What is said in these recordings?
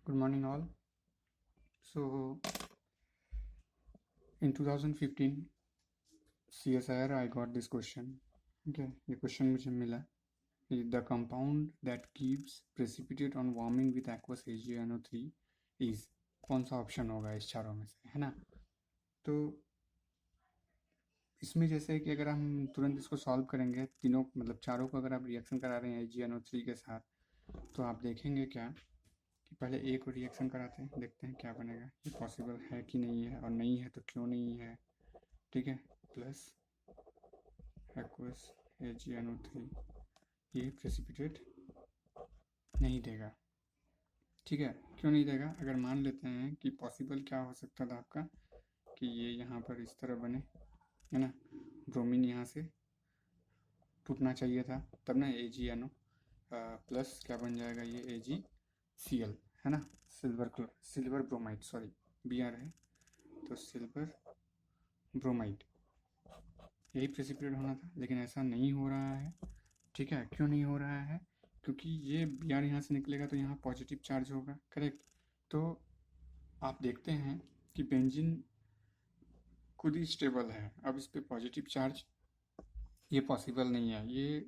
Good morning, all. So, in 2015 CSIR, I got this question. Okay, ये question मुझे मिला. The compound that gives precipitate on warming with aqueous AgNO3 is, कौन सा option होगा इस चारों में से, है ना. तो इसमें जैसे कि अगर हम तुरंत इसको सॉल्व करेंगे, तीनों मतलब चारों को अगर आप रिएक्शन करा रहे हैं AgNO3 के साथ, तो आप देखेंगे क्या कि पहले ए को रिएक्शन कराते हैं, देखते हैं क्या बनेगा, ये पॉसिबल है कि नहीं है, और नहीं है तो क्यों नहीं है. ठीक है, प्लस एक्वस AgNO3 ये प्रेसिपिटेट नहीं देगा. ठीक है, क्यों नहीं देगा? अगर मान लेते हैं कि पॉसिबल क्या हो सकता था आपका कि ये यहाँ पर इस तरह बने, है ना, ब्रोमीन यहाँ से टूटना चाहिए था, तब ना AgNO प्लस क्या बन जाएगा, ये AgCl, है ना, सिल्वर ब्रोमाइड, सॉरी Br है तो सिल्वर ब्रोमाइड, यही प्रेसिपिटेट होना था. लेकिन ऐसा नहीं हो रहा है. ठीक है, क्यों नहीं हो रहा है? क्योंकि ये Br यहाँ से निकलेगा तो यहाँ पॉजिटिव चार्ज होगा. करेक्ट. तो आप देखते हैं कि बेंजीन खुद ही स्टेबल है. अब इस पर पॉजिटिव चार्ज ये पॉसिबल नहीं है. ये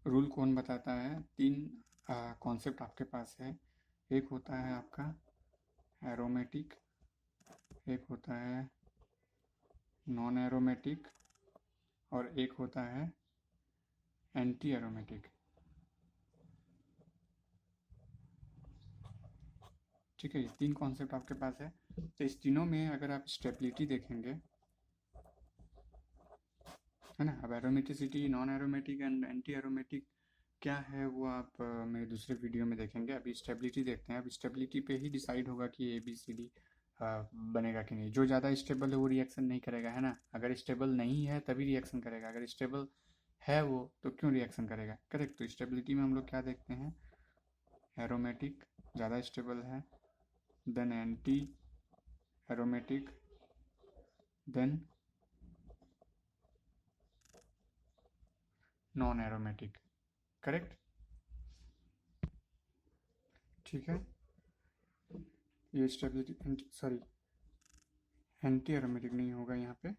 रूल कौन बताता है? तीन कॉन्सेप्ट आपके पास है. एक होता है आपका एरोमेटिक, एक होता है नॉन एरोमेटिक, और एक होता है एंटी एरोमेटिक. ठीक है, ये तीन कॉन्सेप्ट आपके पास है. तो इस तीनों में अगर आप स्टेबिलिटी देखेंगे, है ना, अब aromaticity, non aromatic and anti aromatic क्या है वो आप मेरे दूसरे वीडियो में देखेंगे. अभी स्टेबिलिटी देखते हैं. अब स्टेबिलिटी पे ही डिसाइड होगा कि ABCD बनेगा कि नहीं. जो ज़्यादा स्टेबल है वो रिएक्शन नहीं करेगा, है ना. अगर स्टेबल नहीं है तभी रिएक्शन करेगा, अगर स्टेबल है वो तो क्यों रिएक्शन करेगा. करेक्ट. तो स्टेबिलिटी में हम लोग क्या देखते हैं? एरोमेटिक ज़्यादा स्टेबल है, then anti aromatic, then non aromatic. Correct. ठीक है, ये स्टेबिलिटी, सॉरी एंटी एरोमेटिक नहीं होगा, यहाँ पे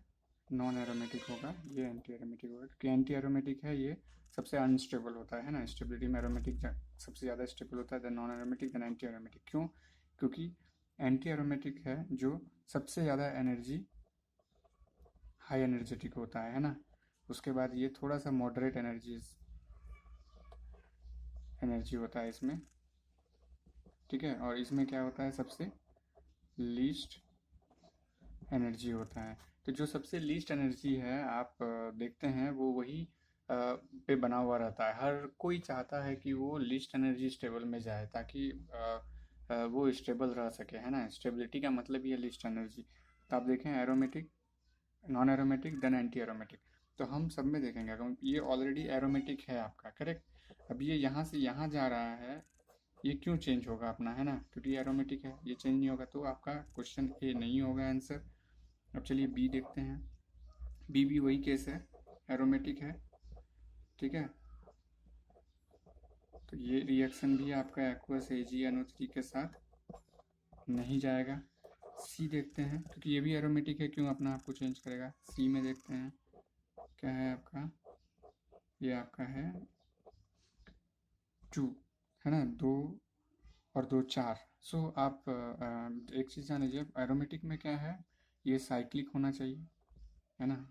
नॉन एरोमेटिक होगा. ये एंटी एरोमेटिक होगा क्योंकि एंटी एरोमेटिक है, ये सबसे अनस्टेबल होता है ना. स्टेबिलिटी में एरोमेटिक सबसे ज़्यादा स्टेबल होता है, then non aromatic, then anti aromatic. क्यों? क्योंकि एंटी एरोमेटिक है जो सबसे ज़्यादा एनर्जी, हाई एनर्जेटिक होता है ना. उसके बाद ये थोड़ा सा मॉडरेट एनर्जी होता है इसमें. ठीक है, और इसमें क्या होता है? सबसे लीस्ट एनर्जी होता है. तो जो सबसे लीस्ट एनर्जी है आप देखते हैं वो वही पे बना हुआ रहता है. हर कोई चाहता है कि वो लीस्ट एनर्जी स्टेबल में जाए ताकि वो स्टेबल रह सके, है ना. स्टेबिलिटी का मतलब ही है लीस्ट एनर्जी. तो आप देखें aromatic, non aromatic, then anti aromatic. तो हम सब में देखेंगे अगर ये ऑलरेडी एरोमेटिक है आपका. करेक्ट. अब ये यहाँ से यहाँ जा रहा है, ये क्यों चेंज होगा अपना, है ना, क्योंकि एरोमेटिक है, ये चेंज नहीं होगा. तो आपका क्वेश्चन ए नहीं होगा आंसर. अब चलिए बी देखते हैं. बी भी वही केस है, एरोमेटिक है. ठीक है, तो ये रिएक्शन भी आपका एक्वस AgNO3 के साथ नहीं जाएगा. सी देखते हैं क्योंकि ये भी एरोमेटिक है, क्यों अपना आपको चेंज करेगा. सी में देखते हैं क्या है आपका, ये आपका है 2, है ना, 2 और 2 4. सो आप एक चीज़ जान लीजिए, एरोमेटिक में क्या है, ये साइक्लिक होना चाहिए, है ना,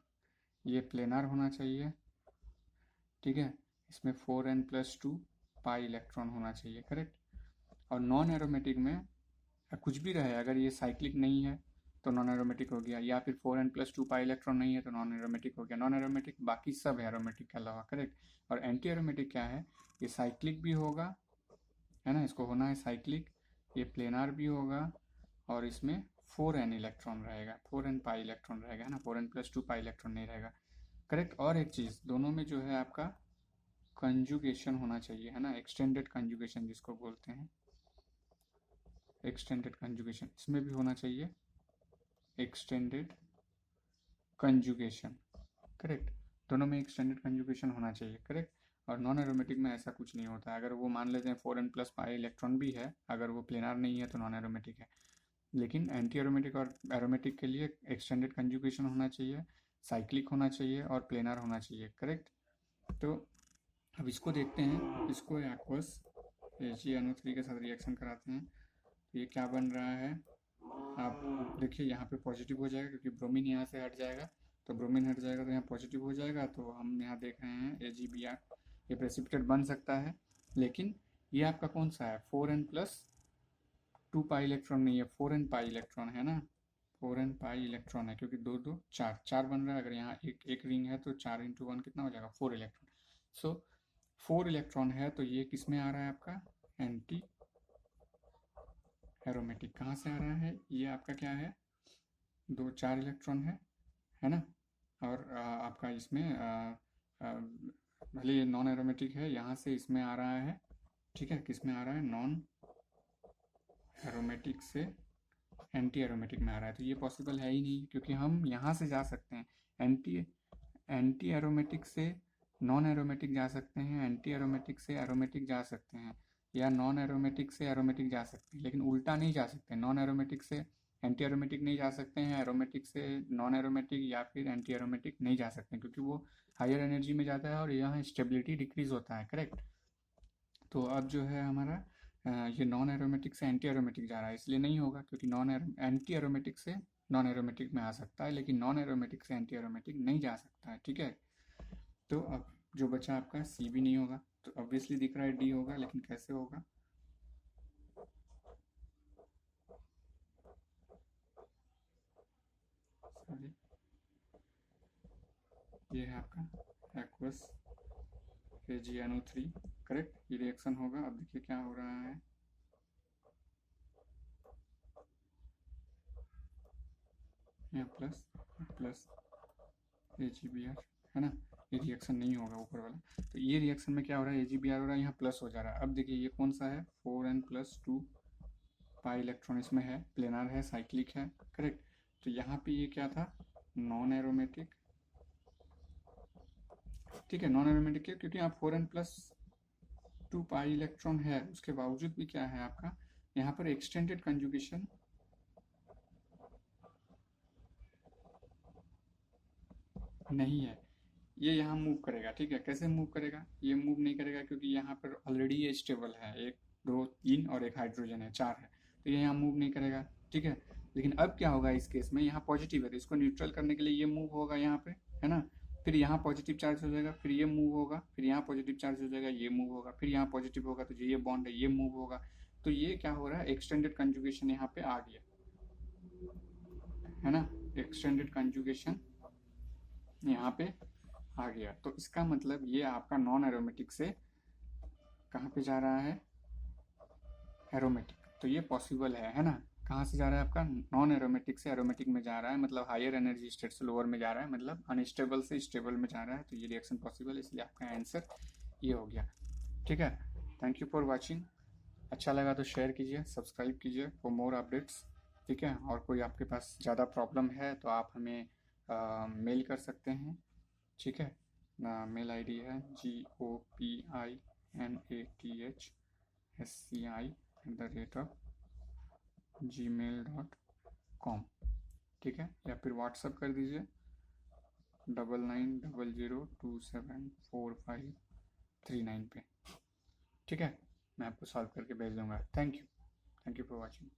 ये प्लेनार होना चाहिए. ठीक है, इसमें 4n+2 पाई इलेक्ट्रॉन होना चाहिए. करेक्ट. और नॉन एरोमेटिक में कुछ भी रहे, अगर ये साइक्लिक नहीं है तो नॉन एरोमेटिक हो गया, या फिर 4n+2 पाई इलेक्ट्रॉन नहीं है तो नॉन एरोमेटिक हो गया. नॉन एरोमेटिक बाकी सब है एरोमेटिक के अलावा. करेक्ट. और एंटी एरोमेटिक क्या है? ये साइक्लिक भी होगा, है ना, इसको होना है साइक्लिक, ये प्लेनार भी होगा, और इसमें 4n इलेक्ट्रॉन रहेगा, 4n पाई इलेक्ट्रॉन रहेगा, है ना, 4n+2 पाई इलेक्ट्रॉन नहीं रहेगा. करेक्ट. और एक चीज़, दोनों में जो है आपका कंजुगेशन होना चाहिए, है ना, एक्सटेंडेड कंजुगेशन जिसको बोलते हैं, एक्सटेंडेड कंजुगेशन इसमें भी होना चाहिए, एक्सटेंडेड कंजुगेशन. करेक्ट. दोनों में एक्सटेंडेड कंजुगेशन होना चाहिए. करेक्ट. और नॉन एरोमेटिक में ऐसा कुछ नहीं होता है। अगर वो मान लेते हैं 4n+ पाई इलेक्ट्रॉन भी है, अगर वो प्लेनार नहीं है तो नॉन एरोमेटिक है। लेकिन एंटी एरोमेटिक और एरोमेटिक के लिए एक्सटेंडेड कंजुगेशन होना चाहिए, साइक्लिक होना चाहिए और प्लेनार होना चाहिए, करेक्ट। तो अब इसको देखते हैं, इसको एक्वस AgNO3 के साथ रिएक्शन कराते हैं। तो ये क्या बन रहा है, आप देखिए यहाँ पे पॉजिटिव हो जाएगा क्योंकि ब्रोमीन यहाँ से हट जाएगा, तो ब्रोमीन हट जाएगा तो यहाँ पॉजिटिव हो जाएगा। तो हम यहाँ देख रहे हैं AgBr, ये प्रेसिपिटेट बन सकता है। लेकिन ये आपका कौन सा है, 4n+2 पाई इलेक्ट्रॉन नहीं है, 4n पाई इलेक्ट्रॉन है ना, 4n पाई इलेक्ट्रॉन है, क्योंकि दो दो चार चार बन रहा है। अगर यहाँ एक एक रिंग है तो 4 × 1 कितना हो जाएगा, 4 इलेक्ट्रॉन। सो 4 इलेक्ट्रॉन है, तो ये किस में आ रहा है आपका, एंटी एरोमेटिक। कहाँ से आ रहा है, ये आपका क्या है, 4 इलेक्ट्रॉन है ना। और आपका इसमें भले ये नॉन एरोमेटिक है, यहाँ से इसमें आ रहा है, ठीक है, किस में आ रहा है, नॉन एरोमेटिक से एंटी एरोमेटिक में आ रहा है। तो ये पॉसिबल है ही नहीं, क्योंकि हम यहाँ से जा सकते हैं, एंटी एरोमेटिक से नॉन एरोमेटिक जा सकते हैं, एंटी एरोमेटिक से एरोमेटिक जा सकते हैं, या नॉन एरोमेटिक से एरोमेटिक जा सकते हैं, लेकिन उल्टा नहीं जा सकते। नॉन एरोमेटिक से एंटी एरोमेटिक नहीं जा सकते हैं, एरोमेटिक से नॉन एरोमेटिक या फिर एंटी एरोमेटिक नहीं जा सकते हैं, क्योंकि वो हायर एनर्जी में जाता है और यहाँ स्टेबिलिटी डिक्रीज होता है, करेक्ट। तो अब जो है हमारा ये नॉन एरोमेटिक से एंटी एरोमेटिक जा रहा है, इसलिए नहीं होगा, क्योंकि एंटी एरोमेटिक से नॉन एरोमेटिक में आ सकता है, लेकिन नॉन एरोमेटिक से एंटी एरोमेटिक नहीं जा सकता है, ठीक है। तो अब जो बचा आपका सी भी नहीं होगा, तो ऑब्वियसली दिख रहा है डी होगा, लेकिन कैसे होगा, सॉरी, ये है आपका एक्वस AgNO3, करेक्ट। ये रिएक्शन होगा, अब देखिए क्या हो रहा है, यहाँ प्लस प्लस AgBr, है ना। ये रिएक्शन नहीं होगा ऊपर वाला। तो ये रिएक्शन में क्या हो रहा है, AgBr हो रहा है, यहाँ प्लस हो जा रहा है। अब देखिए ये कौन सा है, 4n+2 पाई इलेक्ट्रॉन इसमें है, प्लेनार है, साइक्लिक है, करेक्ट। तो यहाँ पे ये क्या था, नॉन एरोमेटिक, ठीक है, नॉन एरोमेटिक है, क्योंकि यहाँ 4n+2 पाई इलेक्ट्रॉन है, उसके बावजूद भी क्या है आपका, यहाँ पर एक्सटेंडेड कंजुगेशन नहीं है। ये यहाँ मूव करेगा, ठीक है, कैसे मूव करेगा, ये मूव नहीं करेगा क्योंकि यहाँ पर ऑलरेडी ये स्टेबल है, 1 2 3 और एक हाइड्रोजन है, 4 है, तो ये यहाँ मूव नहीं करेगा, ठीक है। लेकिन अब क्या होगा इस केस में, यहाँ पॉजिटिव है तो इसको न्यूट्रल करने के लिए ये मूव होगा यहाँ पे, है ना। फिर यहाँ पॉजिटिव चार्ज हो जाएगा, फिर ये मूव होगा, फिर यहाँ पॉजिटिव चार्ज हो जाएगा, ये मूव होगा, फिर यहाँ पॉजिटिव होगा तो जो ये बॉन्ड है ये मूव होगा। तो ये क्या हो रहा है, एक्सटेंडेड कंजुगेशन यहाँ पे आ गया, है ना, एक्सटेंडेड कंजुगेशन यहाँ पे आ गया। तो इसका मतलब ये आपका नॉन एरोमेटिक से कहाँ पे जा रहा है, एरोमेटिक। तो ये पॉसिबल है ना। कहाँ से जा रहा है आपका, नॉन एरोमेटिक से एरोमेटिक में जा रहा है, मतलब हायर एनर्जी स्टेट से लोअर में जा रहा है, मतलब अनस्टेबल से स्टेबल में जा रहा है। तो ये रिएक्शन पॉसिबल है, इसलिए आपका आंसर ये हो गया, ठीक है। Thank you for watching. अच्छा लगा तो शेयर कीजिए, सब्सक्राइब कीजिए फॉर मोर अपडेट्स, ठीक है। और कोई आपके पास ज़्यादा प्रॉब्लम है तो आप हमें मेल कर सकते हैं, ठीक है। मेल आईडी है GOPINATHSCI@gmail.com, ठीक है। या फिर व्हाट्सअप कर दीजिए 9900274539 पे, ठीक है। मैं आपको सॉल्व करके भेज दूँगा। Thank you for watching.